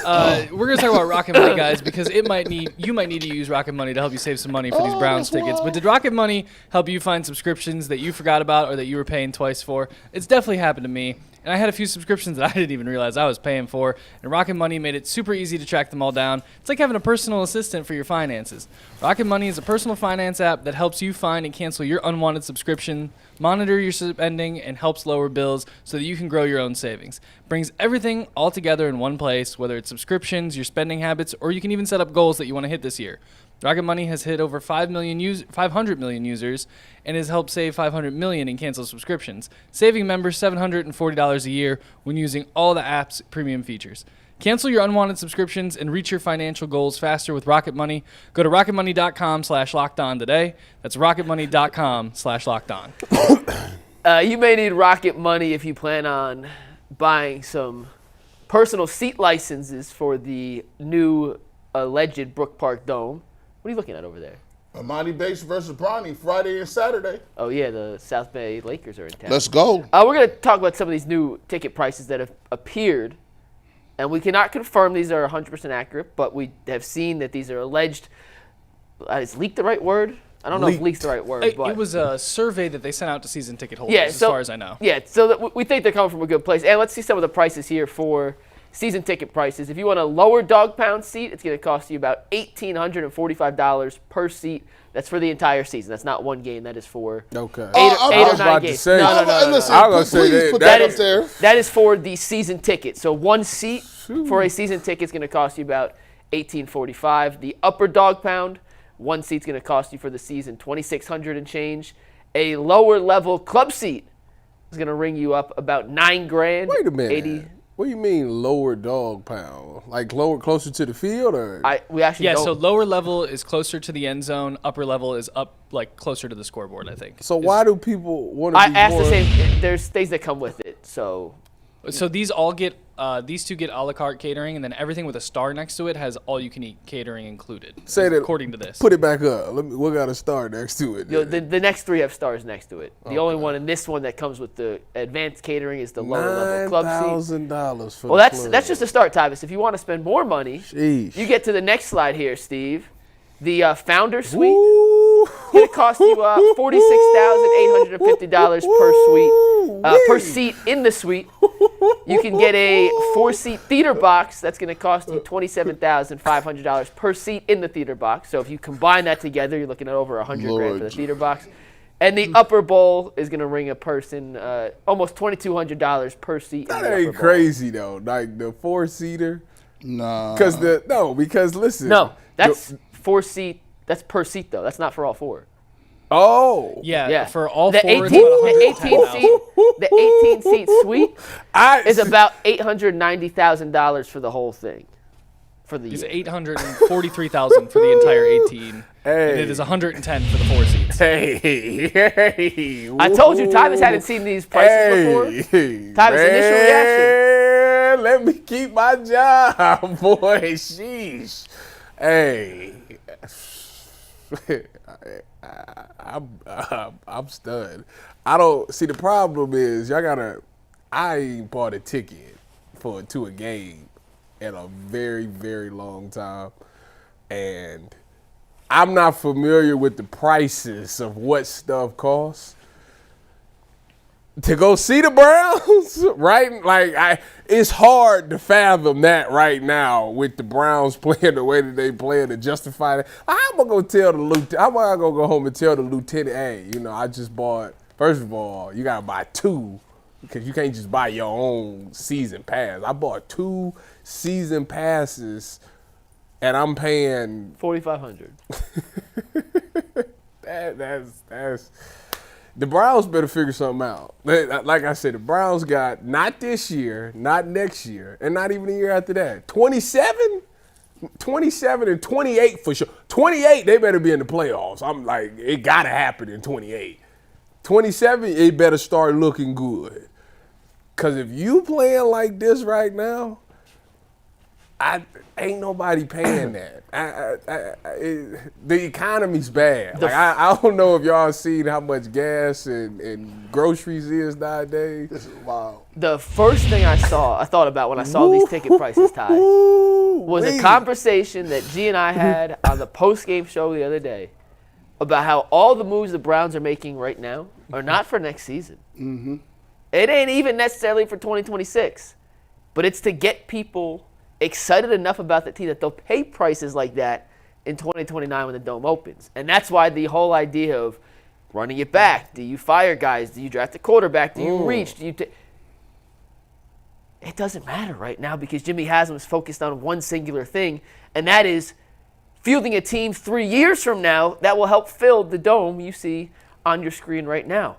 We're gonna talk about Rocket Money, guys, because you might need to use Rocket Money to help you save some money for these Browns tickets. But did Rocket Money help you find subscriptions that you forgot about or that you were paying twice for? It's definitely happened to me. And I had a few subscriptions that I didn't even realize I was paying for. And Rocket Money made it super easy to track them all down. It's like having a personal assistant for your finances. Rocket Money is a personal finance app that helps you find and cancel your unwanted subscription, monitor your spending, and helps lower bills so that you can grow your own savings. Brings everything all together in one place, whether it's subscriptions, your spending habits, or you can even set up goals that you want to hit this year. Rocket Money has hit over 500 million users and has helped save $500 million in canceled subscriptions, saving members $740 a year when using all the app's premium features. Cancel your unwanted subscriptions and reach your financial goals faster with Rocket Money. Go to rocketmoney.com/lockedon today. That's rocketmoney.com/lockedon. You may need Rocket Money if you plan on buying some personal seat licenses for the new alleged Brook Park Dome. What are you looking at over there? Amani Bates versus Bronny, Friday and Saturday. Oh, yeah, the South Bay Lakers are in town. Let's go. We're going to talk about some of these new ticket prices that have appeared. And we cannot confirm these are 100% accurate, but we have seen that these are alleged. Is leaked the right word? I don't know if leak's the right word. But it was a survey that they sent out to season ticket holders, as far as I know. Yeah, so that we think they're coming from a good place. And let's see some of the prices here for season ticket prices. If you want a lower dog pound seat, it's going to cost you about $1,845 per seat. That's for the entire season. That's not one game. That is for eight or 9 games. No. I was going to say that is for the season ticket. So one seat for a season ticket is going to cost you about $1,845. The upper dog pound, one seat's going to cost you for the season $2,600 and change. A lower level club seat is going to ring you up about $9,000. Wait a minute. What do you mean lower dog pound? Like lower, closer to the field, or we actually don't. So lower level is closer to the end zone. Upper level is up, like closer to the scoreboard, I think. So why do people want to? I asked the same. There's things that come with it. So these all get these two get a la carte catering, and then everything with a star next to it has all you can eat catering included. Say that according to this. Put it back up. We got a star next to it. The next three have stars next to it. The only one in this one that comes with the advanced catering is the lower level club seat. $9,000 for. Well, that's just a start, Tyvis. If you want to spend more money, you get to the next slide here, Steve. The founder suite. It's going to cost you $46,850 per suite, per seat in the suite. You can get a 4-seat theater box. That's going to cost you $27,500 per seat in the theater box. So if you combine that together, you're looking at over $100,000 for the theater box. And the upper bowl is going to ring a person almost $2,200 per seat. That ain't crazy though. Like the 4-seater. Nah. Because listen. No, that's 4-seat. That's per seat though. That's not for all 4. Oh. Yeah. For all the 4, 18-seat suite is about $890,000 for the whole thing. For the It's year. $843,000 for the entire 18. Hey. And it is $110 for the 4 seats. Hey. I told you, Tyvis hadn't seen these prices before. Tyvis, initial reaction. Let me keep my job, boy. Sheesh. Hey. I'm stunned. I don't see the problem is I ain't bought a ticket to a game in a very, very long time, and I'm not familiar with the prices of what stuff costs. To go see the Browns, right? Like it's hard to fathom that right now with the Browns playing the way that they play to justify that. I'm gonna go tell the lieutenant. I'm gonna go home and tell the lieutenant, hey, I just bought. First of all, you gotta buy 2 because you can't just buy your own season pass. I bought 2 season passes, and I'm paying $4,500. That's. The Browns better figure something out. Like I said, the Browns got not this year, not next year, and not even the year after that. 27 and 28 for sure. 28, they better be in the playoffs. I'm like, it got to happen in 28. 27, it better start looking good. Because if you playing like this right now, Ain't nobody paying that. The economy's bad. I don't know if y'all seen how much gas and groceries is nowadays. This is wild. The first thing I thought about when I saw these ticket prices, Ty, was a conversation that G and I had on the post-game show the other day about how all the moves the Browns are making right now are not for next season. Mm-hmm. It ain't even necessarily for 2026, but it's to get people excited enough about the team that they'll pay prices like that in 2029 when the Dome opens. And that's why the whole idea of running it back, do you fire guys, do you draft a quarterback, do you reach, do you it doesn't matter right now because Jimmy Haslam is focused on one singular thing, and that is fielding a team 3 years from now that will help fill the Dome you see on your screen right now.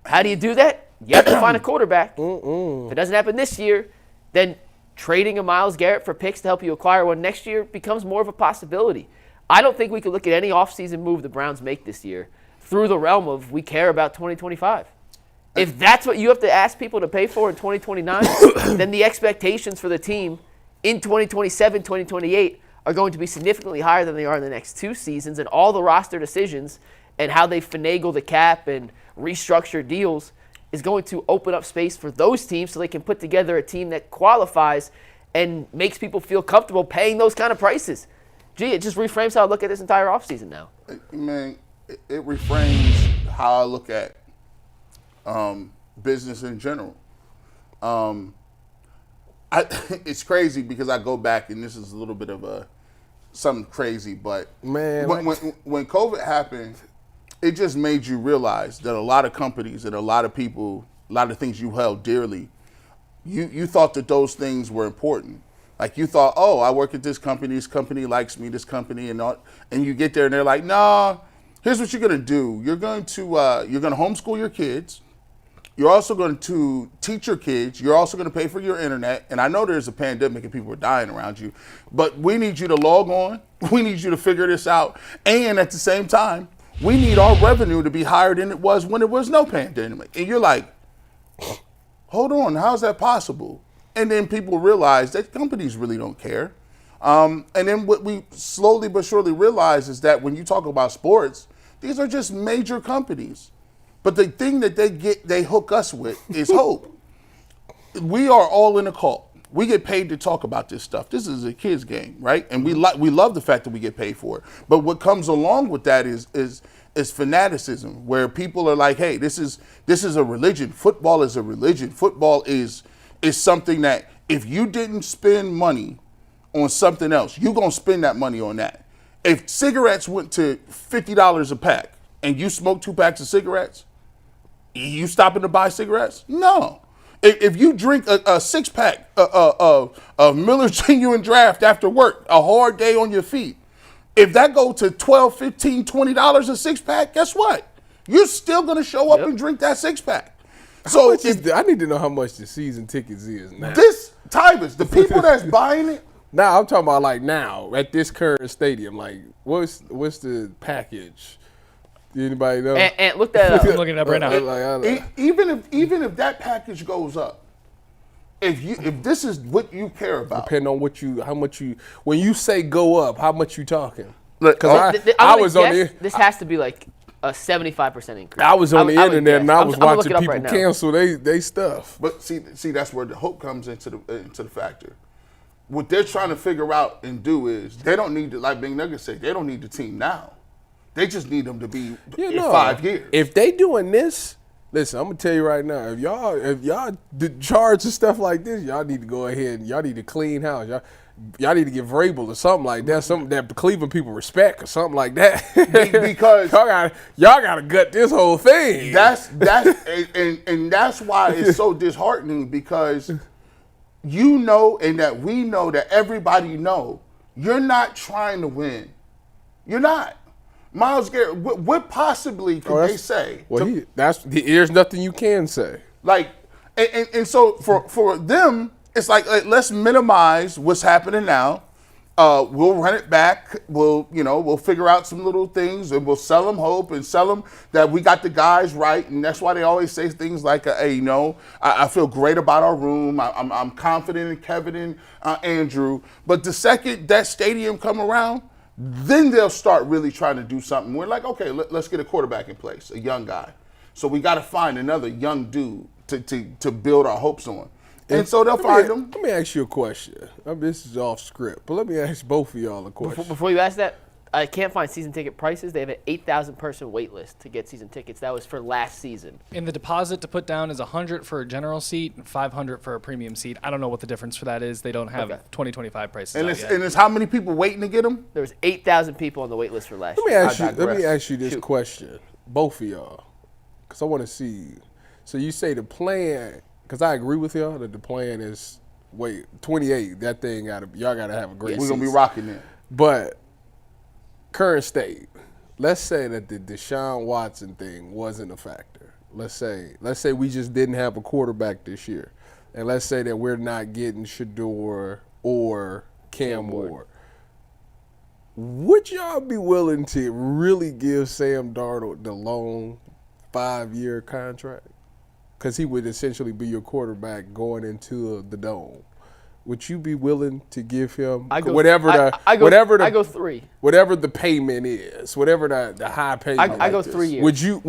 How do you do that? You have to find a quarterback. If it doesn't happen this year, then trading a Myles Garrett for picks to help you acquire one next year becomes more of a possibility. I don't think we could look at any offseason move the Browns make this year through the realm of we care about 2025. If that's what you have to ask people to pay for in 2029, then the expectations for the team in 2027, 2028 are going to be significantly higher than they are in the next 2 seasons, and all the roster decisions and how they finagle the cap and restructure deals is going to open up space for those teams so they can put together a team that qualifies and makes people feel comfortable paying those kind of prices. Gee, it just reframes how I look at this entire offseason now. Man, it reframes how I look at business in general. It's crazy because I go back, and this is a little bit of something crazy, but man, when COVID happened, it just made you realize that a lot of companies and a lot of people, a lot of things you held dearly, you thought that those things were important. Like you thought, oh, I work at this company likes me, this company, and you get there and they're like, nah, here's what you're gonna do. You're gonna homeschool your kids. You're also going to teach your kids. You're also going to pay for your internet. And I know there's a pandemic and people are dying around you, but we need you to log on. We need you to figure this out. And at the same time, we need our revenue to be higher than it was when there was no pandemic. And you're like, hold on, how's that possible? And then people realize that companies really don't care. And then what we slowly but surely realize is that when you talk about sports, these are just major companies. But the thing that they hook us with is hope. We are all in a cult. We get paid to talk about this stuff. This is a kid's game, right? And we love the fact that we get paid for it. But what comes along with that is fanaticism, where people are like, hey, this is a religion. Football is a religion. Football is something that if you didn't spend money on something else, you're going to spend that money on that. If cigarettes went to $50 a pack and you smoke 2 packs of cigarettes, you stopping to buy cigarettes? No. If you drink a 6-pack of Miller Genuine Draft after work, a hard day on your feet, if that go to $12, $15, $20 a 6-pack, guess what? You're still going to show up and drink that 6-pack. So I need to know how much the season tickets is now. This, Tybus, the people that's buying it. Now, I'm talking about like now, at this current stadium, like what's the package? Anybody know? And look that up. I'm looking it up right now. Even if that package goes up, if this is what you care about, depending on when you say go up, how much you talking? Because I was on the. This has to be like a 75% increase. I was on the internet and I was watching people right cancel they stuff. But see, that's where the hope comes into the factor. What they're trying to figure out and do is they don't need to, like Big Nugget said, they don't need the team now. They just need them to be in 5 years. If they doing this, listen, I'm gonna tell you right now. If y'all charge and stuff like this, y'all need to go ahead and y'all need to clean house. Y'all need to get Vrabel or something like that. Something that the Cleveland people respect or something like that. Because y'all gotta gut this whole thing. That's why it's so disheartening, because you know, and that we know, that everybody know, you're not trying to win. You're not. Myles Garrett, what possibly could they say? Well, there's nothing you can say. Like, and so for them, it's like let's minimize what's happening now, We'll run it back. We'll figure out some little things, and we'll sell them hope and sell them that we got the guys right. And that's why they always say things like, "Hey, I feel great about our room. I'm confident in Kevin and Andrew." But the second that stadium come around, then they'll start really trying to do something. We're like, okay, let's get a quarterback in place, a young guy. So we got to find another young dude to build our hopes on. And so they'll find them. Let me ask you a question. This is off script, but let me ask both of y'all a question. Before you ask that, I can't find season ticket prices. They have an 8,000 person wait list to get season tickets. That was for last season. And the deposit to put down is $100 for a general seat and $500 for a premium seat. I don't know what the difference for that is. They don't have 2025 prices And out yet. it's how many people waiting to get them? There was 8,000 people on the wait list for last Let year. me ask you this question, both of y'all, because I want to see. So you say the plan, because I agree with y'all that the plan is 28. That thing y'all gotta have a great. We're gonna be rocking it. But current state, let's say that the Deshaun Watson thing wasn't a factor. Let's say we just didn't have a quarterback this year, and let's say that we're not getting Shador or Cam Ward. Would y'all be willing to really give Sam Darnold the long 5-year contract? Because he would essentially be your quarterback going into the dome. Would you be willing to give him I go 3. whatever the payment is, whatever the high payment? I go 3 years. Would you?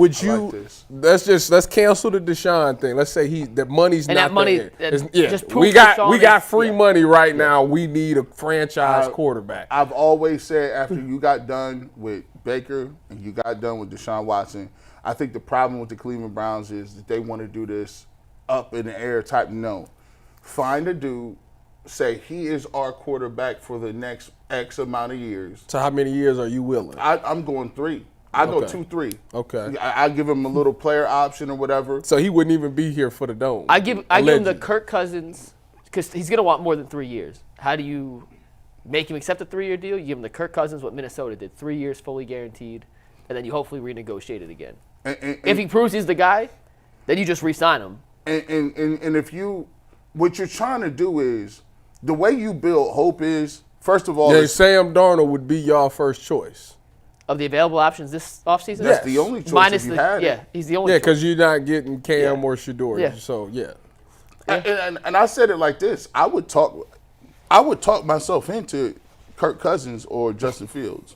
Let's cancel the Deshaun thing. Let's say the money's And not that money, there. just we got free money right now. We need a franchise quarterback. I've always said after you got done with Baker and you got done with Deshaun Watson, I think the problem with the Cleveland Browns is that they want to do this up in the air type. No. Find a dude, say he is our quarterback for the next X amount of years. So how many years are you willing? I'm going 3. I go 2-3. Okay. I give him a little player option or whatever. So he wouldn't even be here for the dome. I give him the Kirk Cousins, because he's going to want more than 3 years. How do you make him accept a 3-year deal? You give him the Kirk Cousins, what Minnesota did, 3 years fully guaranteed, and then you hopefully renegotiate it again. And if he proves he's the guy, then you just re-sign him. And if what you're trying to do is, the way you build hope is, first of all, Sam Darnold would be your first choice. Of the available options this offseason? That's the only choice. Minus if you had it. he's the only choice. because you're not getting Cam or Shador. Yeah. So, And I said it like this. I would talk myself into Kirk Cousins or Justin Fields.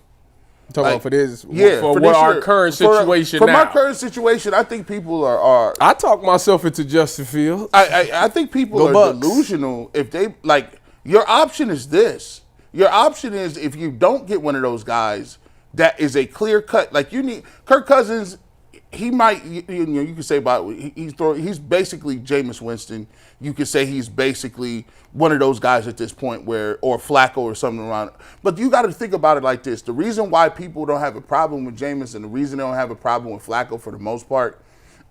Talking about for this, for what this our year. current situation for now. my current situation, I think people are I talk myself into Justin Fields. I think people Go are Bucks. delusional if they your option is this. Your option is if you don't get one of those guys, that is a clear cut. Like you need Kirk Cousins. He might, you could say about he's basically Jameis Winston. You could say he's basically one of those guys at this point or Flacco or something around. But you got to think about it like this. The reason why people don't have a problem with Jameis and the reason they don't have a problem with Flacco for the most part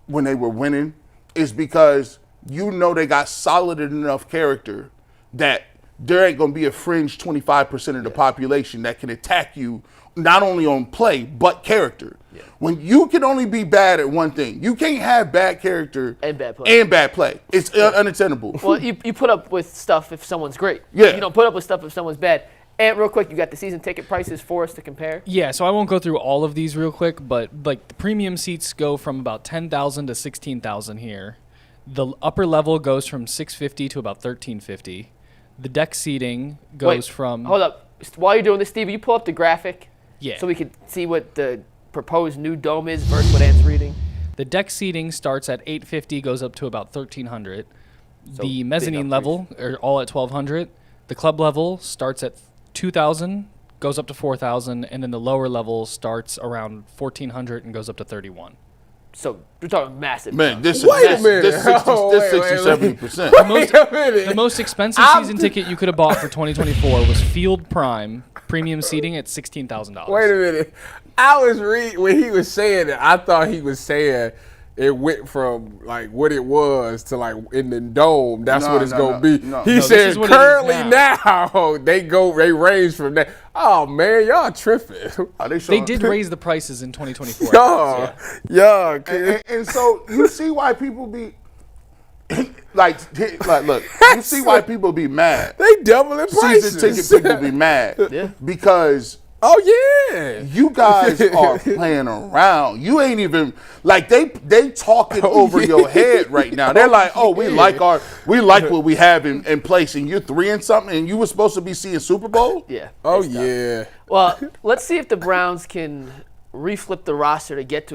when they were winning is because they got solid enough character that there ain't going to be a fringe 25% of the population that can attack you not only on play, but character. Yeah. When you can only be bad at one thing, you can't have bad character and bad play. It's unattainable. Well, you put up with stuff if someone's great. Yeah. You don't put up with stuff if someone's bad. And real quick, you got the season ticket prices for us to compare? Yeah, so I won't go through all of these real quick, but like the premium seats go from about $10,000 to $16,000 here. The upper level goes from $650 to about $1,350. The deck seating goes from... Hold up. While you're doing this, Steve, will you pull up the graphic? Yeah. So we can see what the proposed new dome is versus what Ant's reading? The deck seating starts at $850, goes up to about $1,300. So the mezzanine level are all at $1,200. The club level starts at $2,000, goes up to $4,000, and then the lower level starts around $1,400 and goes up to $3,100. So we're talking massive. Man, this Wait a minute. This 60, Wait, 70%. The most expensive season ticket you could have bought for 2024 was Field Prime premium seating at $16,000. Wait a minute. I was reading when he was saying it. I thought he was saying it went from like what it was to like in the dome. That's what it's gonna be. He said currently now they range from that. Oh man, y'all tripping. They did raise the prices in 2024. Yeah. And so you see why people be. look, you see why people be mad. They doubling prices. Season ticket people be mad. Yeah. Because Oh yeah. you guys are playing around. You ain't even like they talking over your head right now. They're like, oh, we like what we have in place, and you're 3 and something, and you were supposed to be seeing Super Bowl. Yeah. Oh it's tough. yeah. Well, let's see if the Browns can reflip the roster to get to